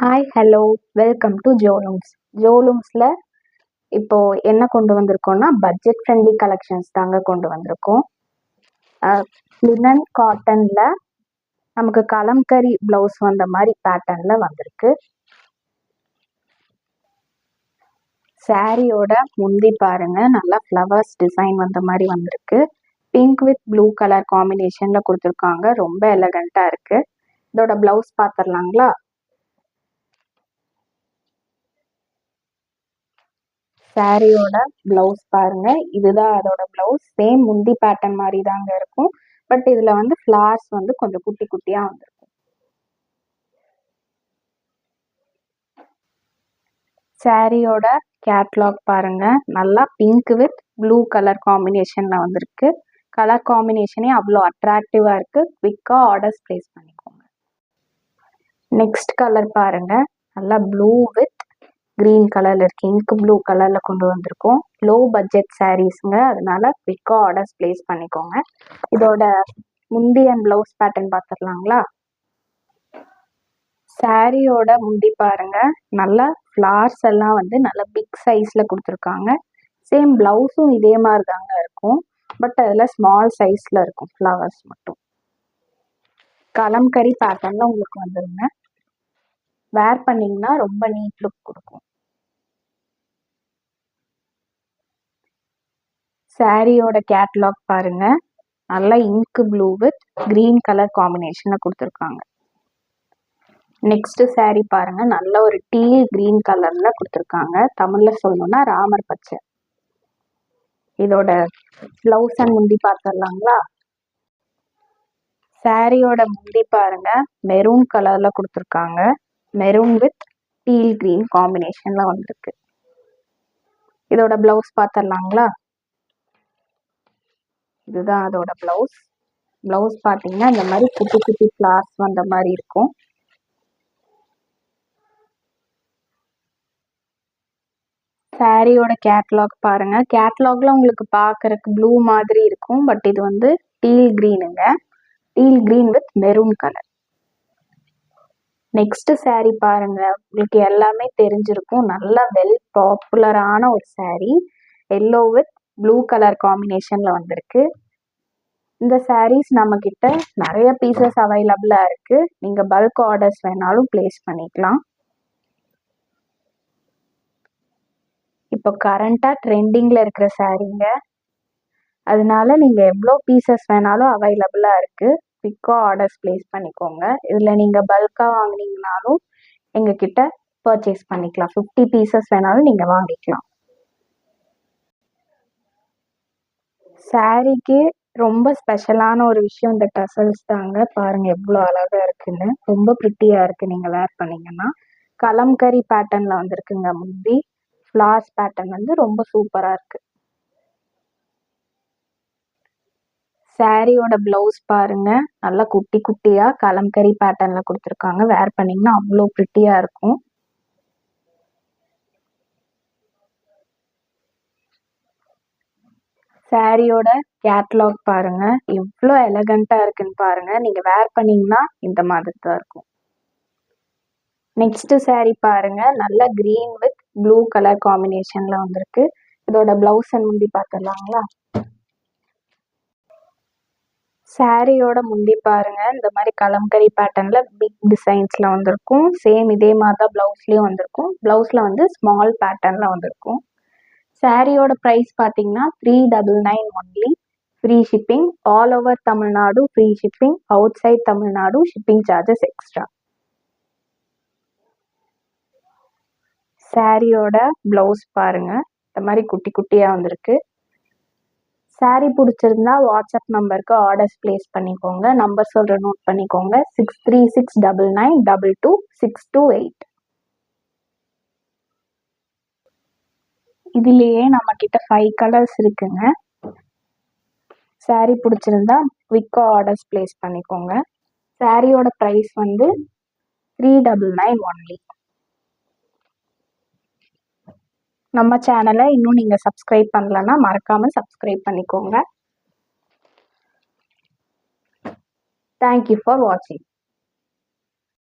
Hi hello welcome to ஜோலூம்ஸ். ஜோலூம்ஸில் இப்போது என்ன கொண்டு வந்திருக்கோம்னா பட்ஜெட் ஃப்ரெண்ட்லி கலெக்ஷன்ஸ் தாங்க கொண்டு வந்திருக்கோம். லினன் காட்டனில் நமக்கு கலம்கரி ப்ளவுஸ் வந்த மாதிரி பேட்டர்னில் வந்திருக்கு. சாரியோட முந்தி பாருங்க, நல்லா ஃப்ளவர்ஸ் டிசைன் வந்த மாதிரி வந்திருக்கு. பிங்க் வித் ப்ளூ கலர் காம்பினேஷனில் கொடுத்துருக்காங்க. ரொம்ப எலகண்ட்டாக இருக்குது. இதோட ப்ளவுஸ் பார்த்துடலாங்களா? சாரியோட பிளவுஸ் பாருங்க, இதுதான் அதோட பிளவுஸ். சேம் முந்தி பேட்டர்ன் மாதிரி தாங்க இருக்கும். பட் இதுல வந்து ஃபிளார்ஸ் வந்து கொஞ்சம் குட்டி குட்டியா வந்திருக்கும். சாரியோட கேட்லாக் பாருங்க, நல்லா பிங்க் வித் ப்ளூ கலர் காம்பினேஷன்ல வந்திருக்கு. கலர் காம்பினேஷனே அவ்வளோ அட்ராக்டிவா இருக்கு. குவிக்கா ஆர்டர்ஸ் பிளேஸ் பண்ணிக்கோங்க. நெக்ஸ்ட் கலர் பாருங்க, நல்லா ப்ளூ வித் கிரீன் கலர்ல இருக்கு. இங்க் ப்ளூ கலர்ல கொண்டு வந்திருக்கோம். லோ பட்ஜெட் சாரீஸ்ங்க, அதனால குவிக்கா ஆர்டர்ஸ் பிளேஸ் பண்ணிக்கோங்க. இதோட முந்தி அண்ட் பிளவுஸ் பேட்டர்ன் பார்த்துடலாங்களா? சாரியோட முந்தி பாருங்க, நல்லா ஃப்ளார்ஸ் எல்லாம் வந்து நல்லா பிக் சைஸ்ல கொடுத்துருக்காங்க. சேம் பிளவுஸும் இதே மாதிரி தாங்க இருக்கும். பட் அதுல ஸ்மால் சைஸ்ல இருக்கும் ஃப்ளவர்ஸ் மட்டும். கலம்கரி பேட்டர்ன்ல உங்களுக்கு வந்துருங்க. வேர் பண்ணீங்கன்னா ரொம்ப நீட் லுக் கொடுக்கும். சாரியோட கேட்லாக் பாருங்க, நல்லா ink blue with green colour காம்பினேஷன்ல கொடுத்துருக்காங்க. நெக்ஸ்ட் சாரி பாருங்க, நல்ல ஒரு டீல் கிரீன் கலர்ல கொடுத்துருக்காங்க. தமிழ்ல சொல்லணும்னா ராமர் பச்சை. இதோட பிளவுஸ் அண்ட் முந்தி பார்த்துடலாங்களா? சாரியோட முந்தி பாருங்க, மெரூன் கலர்ல கொடுத்துருக்காங்க. மெரூன் வித் டீல் கிரீன் காம்பினேஷன்ல வந்திருக்கு. இதோட பிளவுஸ் பார்த்துடலாங்களா? இதுதான் அதோட பிளவுஸ். பிளவுஸ் பார்த்தீங்கன்னா இந்த மாதிரி குட்டி குட்டி ஃபிளார்ஸ் வந்த மாதிரி இருக்கும். சாரியோட கேட்லாக் பாருங்க, கேட்லாக்ல உங்களுக்கு பார்க்கறதுக்கு ப்ளூ மாதிரி இருக்கும். பட் இது வந்து டீல் கிரீனுங்க. Teal green with maroon colour. Next sari பாருங்க, உங்களுக்கு எல்லாமே தெரிஞ்சிருக்கும். நல்ல வெல் பாப்புலரான ஒரு sari. Yellow with blue colour காம்பினேஷன்ல வந்திருக்கு. இந்த சாரீஸ் நம்ம கிட்ட நிறைய பீசஸ் அவைலபிளா இருக்கு. நீங்க பல்க் ஆர்டர்ஸ் வேணாலும் பிளேஸ் பண்ணிக்கலாம். இப்போ கரண்டா ட்ரெண்டிங்ல இருக்கிற சாரீங்க, அதனால நீங்க எவ்வளோ பீசஸ் வேணாலும் அவைலபிளா இருக்கு. குவிக்கா ஆர்டர்ஸ் பிளேஸ் பண்ணிக்கோங்க. இதுல நீங்க பல்கா வாங்கினீங்கனாலும் எங்க கிட்ட பர்ச்சேஸ் பண்ணிக்கலாம். 50 பீசஸ் வேணாலும் நீங்க வாங்கிக்கலாம். சாரிக்கு ரொம்ப ஸ்பெஷலான ஒரு விஷயம் இந்த டசல்ஸ் தாங்க. பாருங்க எவ்வளோ அழகா இருக்குன்னு. ரொம்ப பிரிட்டியா இருக்கு நீங்க வேர் பண்ணீங்கன்னா. கலம்கரி பேட்டர்ன்ல வந்திருக்குங்க முந்தி. ஃப்ளார்ஸ் பேட்டர்ன் வந்து ரொம்ப சூப்பரா இருக்கு. சாரியோட பிளவுஸ் பாருங்க, நல்லா குட்டி குட்டியா கலம்கரி பேட்டர்ன்ல கொடுத்துருக்காங்க. வேர் பண்ணீங்கன்னா அவ்வளோ பிரிட்டியா இருக்கும். சாரியோட கேட்லாக் பாருங்க, எவ்வளோ எலகண்டா இருக்குன்னு பாருங்க. நீங்க வேர் பண்ணீங்கன்னா இந்த மாதிரி தான் இருக்கும். நெக்ஸ்ட் சாரி பாருங்க, நல்ல கிரீன் வித் ப்ளூ கலர் காம்பினேஷன்ல வந்திருக்கு. இதோட பிளவுஸ் அண்ட் முந்தி பார்த்துடலாங்களா? சாரியோட முந்தி பாருங்க, இந்த மாதிரி கலம்கரி பேட்டர்ன்ல பிக் டிசைன்ஸ்ல வந்திருக்கும். சேம் இதே மாதிரி தான் பிளவுஸ்லயும் வந்திருக்கும். பிளவுஸ்ல வந்து ஸ்மால் பேட்டர்ன்ல வந்திருக்கும். சாரியோட ப்ரைஸ் பார்த்தீங்கன்னா 399 only. Free shipping. All over Tamil Nadu free shipping. Outside Tamil Nadu shipping charges extra. சாரியோட பிளவுஸ் பாருங்க, இந்த மாதிரி குட்டி குட்டியா வந்திருக்கு. சாரி பிடிச்சிருந்தா வாட்ஸ்அப் நம்பருக்கு ஆர்டர்ஸ் பிளேஸ் பண்ணிக்கோங்க. நம்பர் சொல்ற நோட் பண்ணிக்கோங்க. 6369922628. இதுலயே நம்ம கிட்ட 5 கலர்ஸ் இருக்குங்க. சாரி பிடிச்சிருந்தா குவிக்கா ஆர்டர்ஸ் பிளேஸ் பண்ணிக்கோங்க. சாரியோட ப்ரைஸ் வந்து 399 ஒன்லி. நம்ம சேனலை இன்னும் நீங்க சப்ஸ்கிரைப் பண்ணலன்னா மறக்காம சப்ஸ்கிரைப் பண்ணிக்கோங்க. தேங்க்யூ ஃபார் வாட்சிங்.